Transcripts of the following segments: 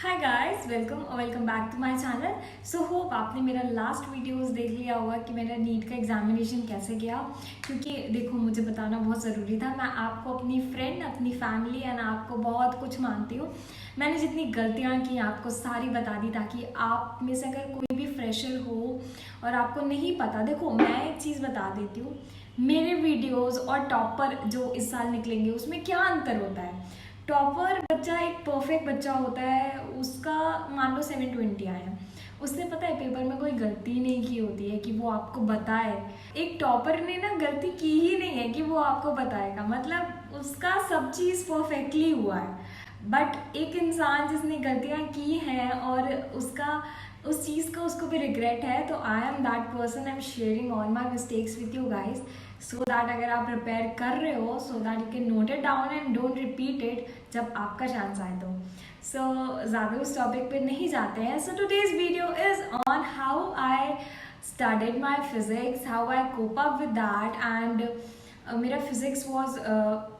Hi guys, welcome back to my channel. So hope आपने मेरा last videos देख लिया होगा कि मेरा नीट का एग्जामिनेशन कैसे गया। क्योंकि देखो, मुझे बताना बहुत ज़रूरी था। मैं आपको अपनी फ्रेंड, अपनी फैमिली एंड आपको बहुत कुछ मानती हूँ। मैंने जितनी गलतियाँ की आपको सारी बता दी, ताकि आप में से अगर कोई भी फ्रेशर हो और आपको नहीं पता, देखो मैं एक चीज़ बता देती हूँ। मेरे वीडियोज़ और टॉपर जो इस साल निकलेंगे उसमें क्या अंतर होता है। टॉपर बच्चा एक परफेक्ट बच्चा होता है, उसका मान लो 720 आए हैं, उसने पता है पेपर में कोई गलती नहीं की होती है कि वो आपको बताए। एक टॉपर ने ना गलती की ही नहीं है कि वो आपको बताएगा, मतलब उसका सब चीज़ परफेक्टली हुआ है। बट एक इंसान जिसने गलतियाँ की हैं और उसका उस चीज़ का उसको भी रिग्रेट है, तो I am that person. I am sharing all my mistakes with you guys, so that अगर आप प्रिपेयर कर रहे हो, so that you can note it down and don't repeat it जब आपका चांस आए तो। सो ज़्यादा उस टॉपिक पे नहीं जाते हैं। So today's video is on how I studied my physics, how I cope up with that and मेरा फिजिक्स वॉज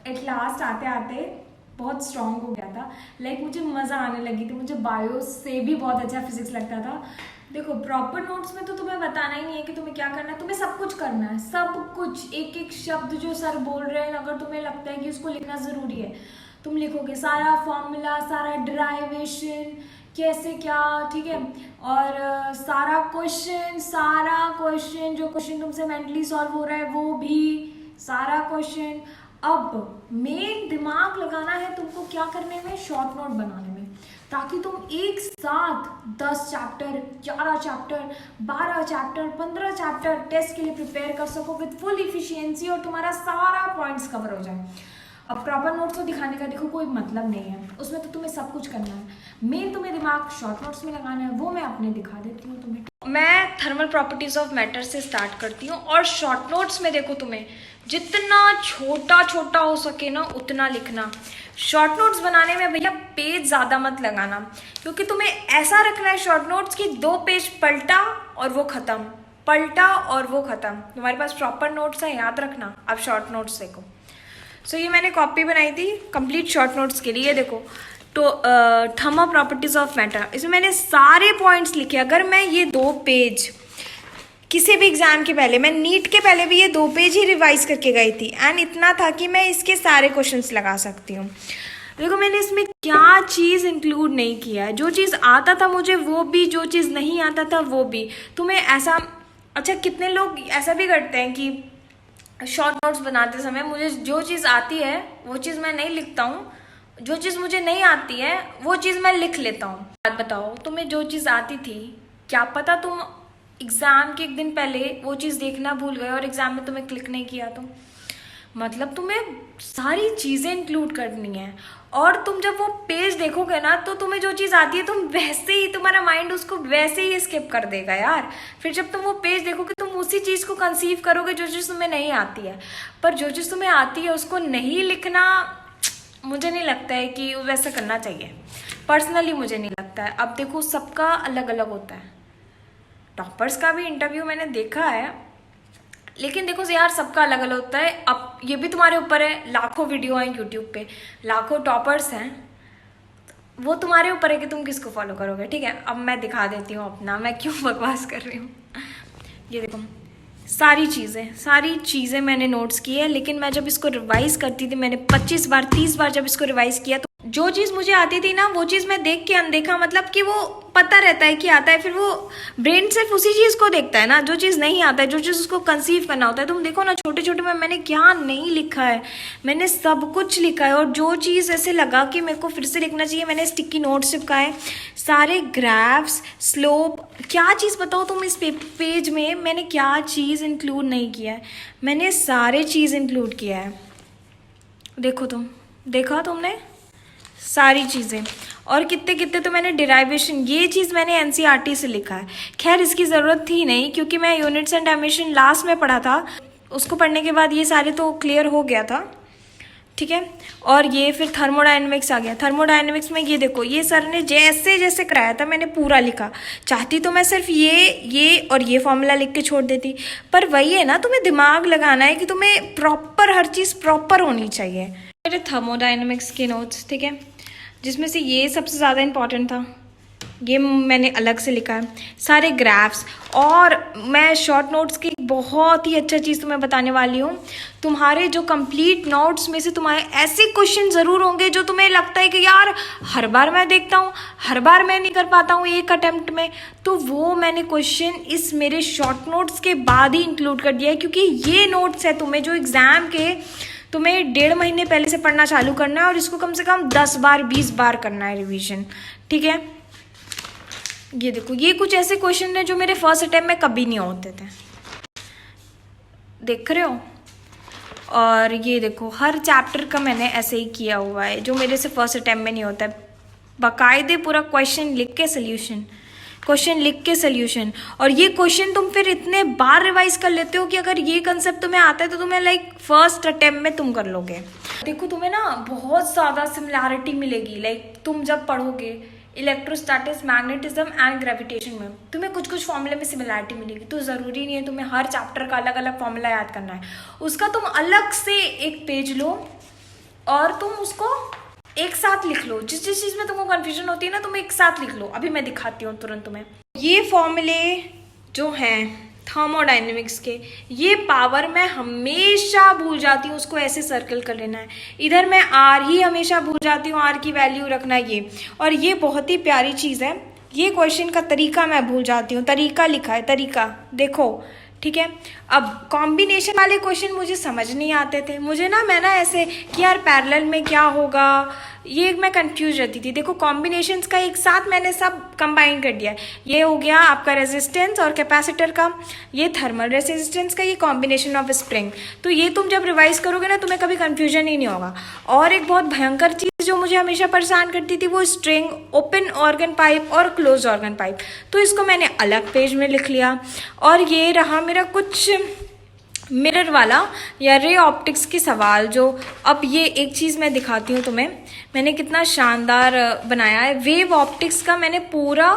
एट लास्ट आते आते बहुत स्ट्रॉन्ग हो गया था। लाइक मुझे मज़ा आने लगी थी, मुझे बायो से भी बहुत अच्छा फिजिक्स लगता था। देखो, प्रॉपर नोट्स में तो तुम्हें बताना ही नहीं है कि तुम्हें क्या करना है, तुम्हें सब कुछ करना है, सब कुछ। एक एक शब्द जो सर बोल रहे हैं, अगर तुम्हें लगता है कि उसको लिखना ज़रूरी है, तुम लिखोगे सारा फॉर्मूला, सारा डराइवेशन कैसे क्या, ठीक है। और सारा क्वेश्चन जो क्वेश्चन तुमसे मेंटली सॉल्व हो रहा है वो भी सारा क्वेश्चन। अब मेन दिमाग लगाना है तुमको क्या करने में, शॉर्ट नोट बनाने में, ताकि तुम एक साथ 10 chapter, 11 chapter, 12 chapter, 15 chapter test के लिए प्रिपेयर कर सको विद फुल इफिशियंसी और तुम्हारा सारा पॉइंट्स कवर हो जाए। अब प्रॉपर नोट्स को दिखाने का देखो कोई मतलब नहीं है, उसमें तो तुम्हें सब कुछ करना है। मेन तुम्हें दिमाग शॉर्ट नोट्स में लगाना है, वो मैं अपने दिखा देती हूँ तुम्हें। मैं थर्मल प्रॉपर्टीज ऑफ मैटर से स्टार्ट करती हूँ और शॉर्ट नोट्स में देखो तुम्हें जितना छोटा छोटा हो सके ना उतना लिखना। शॉर्ट नोट्स बनाने में भैया पेज ज़्यादा मत लगाना, क्योंकि तुम्हें ऐसा रखना है शॉर्ट नोट्स की 2 पेज पलटा और वो ख़त्म, पलटा और वो ख़त्म। तुम्हारे पास प्रॉपर नोट्स है, याद रखना। अब शॉर्ट नोट्स देखो। सो ये मैंने कॉपी बनाई थी कंप्लीट शॉर्ट नोट्स के लिए। देखो तो थर्मल प्रॉपर्टीज ऑफ मैटर, इसमें मैंने सारे पॉइंट्स लिखे। अगर मैं ये 2 पेज किसी भी एग्जाम के पहले, मैं नीट के पहले भी ये 2 पेज ही रिवाइज करके गई थी एंड इतना था कि मैं इसके सारे क्वेश्चंस लगा सकती हूँ। देखो मैंने इसमें क्या चीज़ इंक्लूड नहीं किया है, जो चीज़ आता था मुझे वो भी, जो चीज़ नहीं आता था वो भी। तुम्हें ऐसा, अच्छा कितने लोग ऐसा भी करते हैं कि शॉर्ट नोट्स बनाते समय मुझे जो चीज़ आती है वो चीज़ मैं नहीं लिखता हूँ, जो चीज़ मुझे नहीं आती है वो चीज़ मैं लिख लेता हूँ। बात बताओ, तुम्हें जो चीज़ आती थी, क्या पता तुम एग्ज़ाम के एक दिन पहले वो चीज़ देखना भूल गए और एग्ज़ाम में तुम्हें क्लिक नहीं किया, तो मतलब तुम्हें सारी चीज़ें इंक्लूड करनी है। और तुम जब वो पेज देखोगे ना, तो तुम्हें जो चीज़ आती है तुम वैसे ही, तुम्हारा माइंड उसको वैसे ही स्किप कर देगा यार। फिर जब तुम वो पेज देखोगे तुम उसी चीज़ को कंसीव करोगे जो चीज़ तुम्हें नहीं आती है। पर जो चीज़ तुम्हें आती है उसको नहीं लिखना, मुझे नहीं लगता है कि वैसा करना चाहिए। पर्सनली मुझे नहीं लगता है। अब देखो सबका अलग अलग होता है, टॉपर्स का भी इंटरव्यू मैंने देखा है, लेकिन देखो यार सबका अलग अलग होता है। अब ये भी तुम्हारे ऊपर है, लाखों वीडियो हैं यूट्यूब पे, लाखों टॉपर्स हैं, वो तुम्हारे ऊपर है कि तुम किसको फॉलो करोगे, ठीक है। अब मैं दिखा देती हूँ अपना, मैं क्यों बकवास कर रही हूँ। ये देखो सारी चीज़ें मैंने नोट्स की है, लेकिन मैं जब इसको रिवाइज़ करती थी, मैंने 25 बार 30 बार जब इसको रिवाइज़ किया, तो जो चीज़ मुझे आती थी ना वो चीज़ मैं देख के अनदेखा, मतलब कि वो पता रहता है कि आता है, फिर वो ब्रेन सिर्फ उसी चीज़ को देखता है ना, जो चीज़ नहीं आता है, जो चीज़ उसको कंसीव करना होता है। तुम देखो ना छोटे छोटे में मैंने क्या नहीं लिखा है, मैंने सब कुछ लिखा है। और जो चीज़ ऐसे लगा कि मेरे को फिर से लिखना चाहिए, मैंने स्टिकी नोट्स चिपकाए, सारे ग्राफ्स, स्लोप, क्या चीज़ बताओ तुम इस पेज में मैंने क्या चीज़ इंक्लूड नहीं किया है, मैंने सारे चीज़ इंक्लूड किया है। देखो तुम, देखा तुमने सारी चीज़ें। और कितने कितने तो मैंने डिराइवेशन, ये चीज़ मैंने एनसीईआरटी से लिखा है। खैर इसकी ज़रूरत थी नहीं, क्योंकि मैं यूनिट्स एंड डायमेंशन लास्ट में पढ़ा था, उसको पढ़ने के बाद ये सारे तो क्लियर हो गया था, ठीक है। और ये फिर थर्मोडायनेमिक्स आ गया। थर्मोडायनेमिक्स में ये देखो, ये सर ने जैसे जैसे कराया था मैंने पूरा लिखा। चाहती तो मैं सिर्फ ये और ये फॉर्मूला लिख के छोड़ देती, पर वही है ना, तुम्हें दिमाग लगाना है कि तुम्हें प्रॉपर हर चीज़ प्रॉपर होनी चाहिए। मेरे थर्मोडायनेमिक्स के नोट्स, ठीक है। जिसमें से ये सबसे ज़्यादा इम्पॉर्टेंट था, ये मैंने अलग से लिखा है, सारे ग्राफ्स। और मैं शॉर्ट नोट्स की बहुत ही अच्छा चीज़ तुम्हें बताने वाली हूँ। तुम्हारे जो कंप्लीट नोट्स में से तुम्हारे ऐसे क्वेश्चन ज़रूर होंगे जो तुम्हें लगता है कि यार हर बार मैं देखता हूँ, हर बार मैं नहीं कर पाता हूँ एक अटेम्प्ट में, तो वो मैंने क्वेश्चन इस मेरे शॉर्ट नोट्स के बाद ही इंक्लूड कर दिया है, क्योंकि ये नोट्स है तुम्हें जो एग्ज़ाम के तुम्हें 1.5 महीने पहले से पढ़ना चालू करना है, और इसको कम से कम 10 बार 20 बार करना है रिवीजन, ठीक है। ये देखो, ये कुछ ऐसे क्वेश्चन है जो मेरे फर्स्ट अटेम्प्ट में कभी नहीं होते थे, देख रहे हो। और ये देखो, हर चैप्टर का मैंने ऐसे ही किया हुआ है जो मेरे से फर्स्ट अटेम्प्ट में नहीं होता है। बाकायदे पूरा क्वेश्चन लिख के सोल्यूशन, क्वेश्चन लिख के सोल्यूशन। और ये क्वेश्चन तुम फिर इतने बार रिवाइज कर लेते हो कि अगर ये कंसेप्ट तुम्हें आता है तो तुम्हें लाइक फर्स्ट अटेम्प्ट में तुम कर लोगे। देखो, तुम्हें ना बहुत ज़्यादा सिमिलैरिटी मिलेगी, लाइक तुम जब पढ़ोगे इलेक्ट्रोस्टैटिक्स, मैग्नेटिज्म एंड ग्रेविटेशन में तुम्हें कुछ कुछ फॉर्मूले में सिमिलैरिटी मिलेगी। तो ज़रूरी नहीं है तुम्हें हर चैप्टर का अलग अलग फॉर्मूला याद करना है, उसका तुम अलग से एक पेज लो और तुम उसको एक साथ लिख लो। जिस जिस चीज़ में तुमको कन्फ्यूजन होती है ना, तुम एक साथ लिख लो। अभी मैं दिखाती हूँ तुरंत तुम्हें। ये फॉर्मूले जो हैं थर्मोडाइनमिक्स के, ये पावर मैं हमेशा भूल जाती हूँ, उसको ऐसे सर्कल कर लेना है। इधर मैं आर ही हमेशा भूल जाती हूँ, आर की वैल्यू रखना ये। और ये बहुत ही प्यारी चीज़ है, ये क्वेश्चन का तरीका मैं भूल जाती हूँ, तरीका लिखा है, तरीका देखो, ठीक है। अब कॉम्बिनेशन वाले क्वेश्चन मुझे समझ नहीं आते थे, मुझे ना मैं ना ऐसे कि यार पैरेलल में क्या होगा, ये मैं कंफ्यूज रहती थी। देखो, कॉम्बिनेशंस का एक साथ मैंने सब कंबाइन कर दिया। ये हो गया आपका रेजिस्टेंस और कैपेसिटर का, ये थर्मल रेजिस्टेंस का, ये कॉम्बिनेशन ऑफ स्प्रिंग। तो ये तुम जब रिवाइज करोगे ना, तुम्हें कभी कंफ्यूजन ही नहीं होगा। और एक बहुत भयंकर चीज़ जो मुझे हमेशा परेशान करती थी, वो स्ट्रिंग, ओपन ऑर्गन पाइप और क्लोज ऑर्गन पाइप। तो इसको मैंने अलग पेज में लिख लिया। और ये रहा मेरा कुछ मिरर वाला या रे ऑप्टिक्स के सवाल, जो अब ये एक चीज़ मैं दिखाती हूँ तुम्हें, मैंने कितना शानदार बनाया है। वेव ऑप्टिक्स का मैंने पूरा,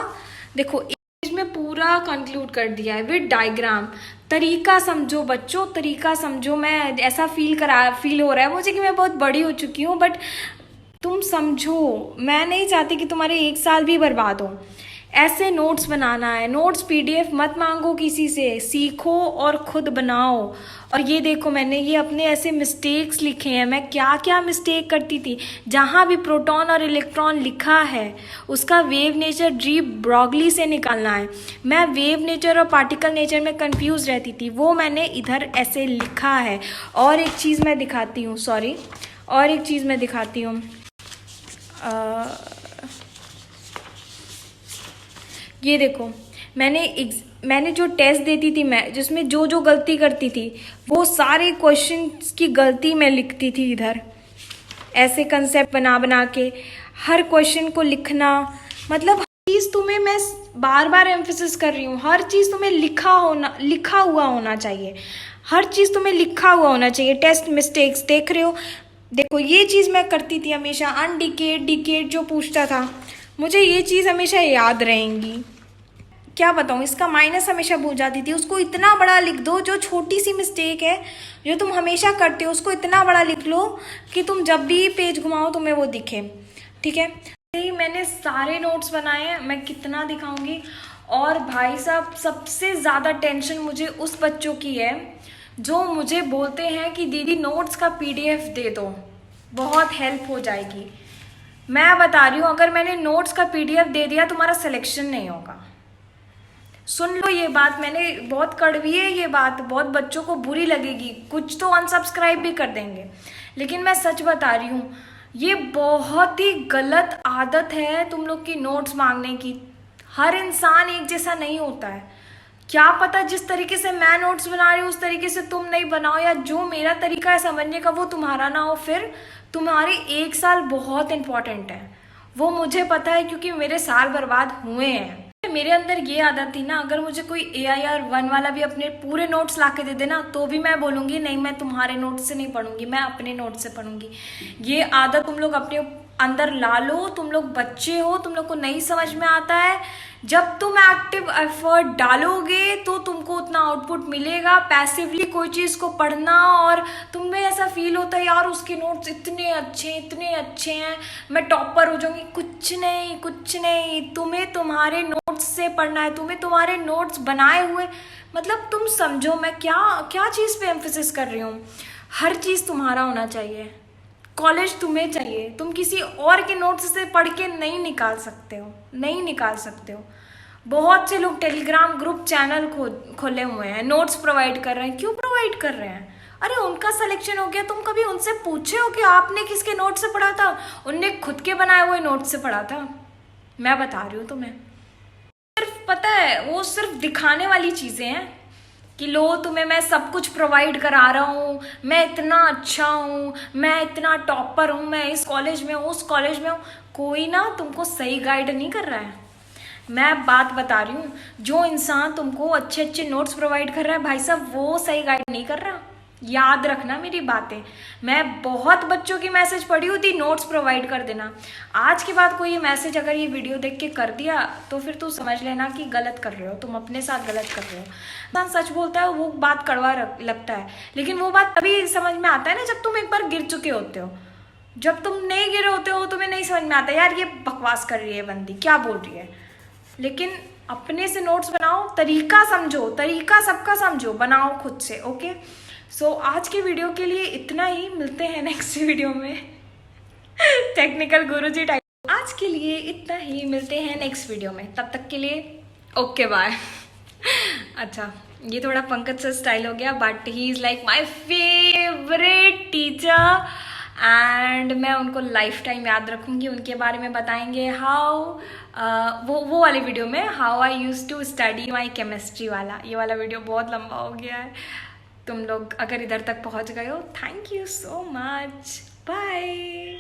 देखो, इस में पूरा कंक्लूड कर दिया है विद डायग्राम। तरीका समझो बच्चों, तरीका समझो। मैं ऐसा फील हो रहा है मुझे कि मैं बहुत बड़ी हो चुकी हूँ, बट तुम समझो, मैं नहीं चाहती कि तुम्हारे 1 साल भी बर्बाद हो। ऐसे नोट्स बनाना है, नोट्स पीडीएफ मत मांगो किसी से, सीखो और खुद बनाओ। और ये देखो, मैंने ये अपने ऐसे मिस्टेक्स लिखे हैं, मैं क्या क्या मिस्टेक करती थी। जहाँ भी प्रोटॉन और इलेक्ट्रॉन लिखा है उसका वेव नेचर डी ब्रॉगली से निकालना है। मैं वेव नेचर और पार्टिकल नेचर में कंफ्यूज रहती थी, वो मैंने इधर ऐसे लिखा है। और एक चीज़ मैं दिखाती हूँ, सॉरी, और एक चीज़ मैं दिखाती हूँ। ये देखो, मैंने जो टेस्ट देती थी, मैं जिसमें जो जो गलती करती थी वो सारे क्वेश्चंस की गलती मैं लिखती थी इधर, ऐसे कंसेप्ट बना बना के हर क्वेश्चन को लिखना। मतलब हर चीज़ तुम्हें, मैं बार बार एम्फेसिस कर रही हूँ, हर चीज़ तुम्हें लिखा हुआ होना चाहिए, हर चीज़ तुम्हें लिखा हुआ होना चाहिए। टेस्ट मिस्टेक्स देख रहे हो, देखो ये चीज़ मैं करती थी हमेशा, डिकेड जो पूछता था, मुझे ये चीज़ हमेशा याद रहेंगी। क्या बताऊँ, इसका माइनस हमेशा भूल जाती थी। उसको इतना बड़ा लिख दो, जो छोटी सी मिस्टेक है जो तुम हमेशा करते हो उसको इतना बड़ा लिख लो कि तुम जब भी पेज घुमाओ तुम्हें वो दिखे, ठीक है। मैंने सारे नोट्स बनाए हैं, मैं कितना दिखाऊंगी। और भाई साहब, सबसे ज़्यादा टेंशन मुझे उस बच्चों की है जो मुझे बोलते हैं कि दीदी नोट्स का पीडीएफ दे दो, बहुत हेल्प हो जाएगी। मैं बता रही हूँ, अगर मैंने नोट्स का पीडीएफ दे दिया तुम्हारा सिलेक्शन नहीं होगा। सुन लो ये बात, मैंने बहुत कड़वी है ये बात, बहुत बच्चों को बुरी लगेगी, कुछ तो अनसब्सक्राइब भी कर देंगे, लेकिन मैं सच बता रही हूँ, ये बहुत ही गलत आदत है तुम लोग की नोट्स मांगने की। हर इंसान एक जैसा नहीं होता है। क्या पता जिस तरीके से मैं नोट्स बना रही हूँ उस तरीके से तुम नहीं बनाओ, या जो मेरा तरीका है समझने का वो तुम्हारा ना हो, फिर तुम्हारे 1 साल बहुत इंपॉर्टेंट है। वो मुझे पता है, क्योंकि मेरे साल बर्बाद हुए हैं। मेरे अंदर ये आदत थी ना, अगर मुझे कोई AIR 1 वाला भी अपने पूरे नोट्स ला के दे देना तो भी मैं बोलूँगी नहीं, मैं तुम्हारे नोट्स से नहीं पढ़ूंगी, मैं अपने नोट्स से पढ़ूंगी। ये आदत तुम लोग अपने अंदर ला लो। तुम लोग बच्चे हो, तुम लोग को नहीं समझ में आता है। जब तुम एक्टिव एफर्ट डालोगे तो तुमको उतना आउटपुट मिलेगा। पैसिवली कोई चीज़ को पढ़ना और तुम्हें ऐसा फील होता है यार उसके नोट्स इतने अच्छे हैं, मैं टॉपर हो जाऊंगी। कुछ नहीं, तुम्हें तुम्हारे नोट्स से पढ़ना है, तुम्हें तुम्हारे नोट्स बनाए हुए, मतलब तुम समझो मैं क्या चीज़ पे एम्फेसिस कर रही हूँ। हर चीज़ तुम्हारा होना चाहिए। कॉलेज तुम्हें चाहिए, तुम किसी और के नोट्स से पढ़ के नहीं निकाल सकते हो। बहुत से लोग टेलीग्राम ग्रुप चैनल खोले हुए हैं, नोट्स प्रोवाइड कर रहे हैं। क्यों प्रोवाइड कर रहे हैं? अरे उनका सिलेक्शन हो गया, तुम कभी उनसे पूछे हो कि आपने किसके नोट से पढ़ा था? उनने खुद के बनाए हुए नोट से पढ़ा था। मैं बता रही हूँ तुम्हें, सिर्फ पता है वो सिर्फ दिखाने वाली चीज़ें हैं कि लो तुम्हें मैं सब कुछ प्रोवाइड करा रहा हूँ, मैं इतना अच्छा हूँ, मैं इतना टॉपर हूँ, मैं इस कॉलेज में हूँ, उस कॉलेज में हूँ। कोई ना तुमको सही गाइड नहीं कर रहा है। मैं बात बता रही हूँ, जो इंसान तुमको अच्छे नोट्स प्रोवाइड कर रहा है भाई साहब, वो सही गाइड नहीं कर रहा। याद रखना मेरी बातें। मैं बहुत बच्चों की मैसेज पढ़ी होती, नोट्स प्रोवाइड कर देना। आज के बाद कोई मैसेज अगर ये वीडियो देख के कर दिया तो फिर तू समझ लेना कि गलत कर रहे हो, तुम अपने साथ गलत कर रहे हो। इंसान सच बोलता है, वो बात कड़वा लगता है, लेकिन वो बात तभी समझ में आता है ना जब तुम एक बार गिर चुके होते हो। जब तुम नहीं गिरे होते हो तुम्हें नहीं समझ में आता यार ये बकवास कर रही है बंदी, क्या बोल रही है। लेकिन अपने से नोट्स बनाओ, तरीका समझो, तरीका सबका समझो, बनाओ खुद से। ओके, सो आज के वीडियो के लिए इतना ही। मिलते हैं नेक्स्ट वीडियो में। टेक्निकल गुरुजी टाइप। आज के लिए इतना ही, मिलते हैं नेक्स्ट वीडियो में। तब तक के लिए ओके बाय। अच्छा, ये थोड़ा पंकज सर स्टाइल हो गया, but he is like my favourite teacher and मैं उनको लाइफ टाइम याद रखूँगी। उनके बारे में बताएंगे हाउ वो वाले वीडियो में, how I use to study my chemistry वाला। ये वाला वीडियो बहुत लंबा हो गया है। तुम लोग अगर इधर तक पहुंच गए हो, thank you so much, bye.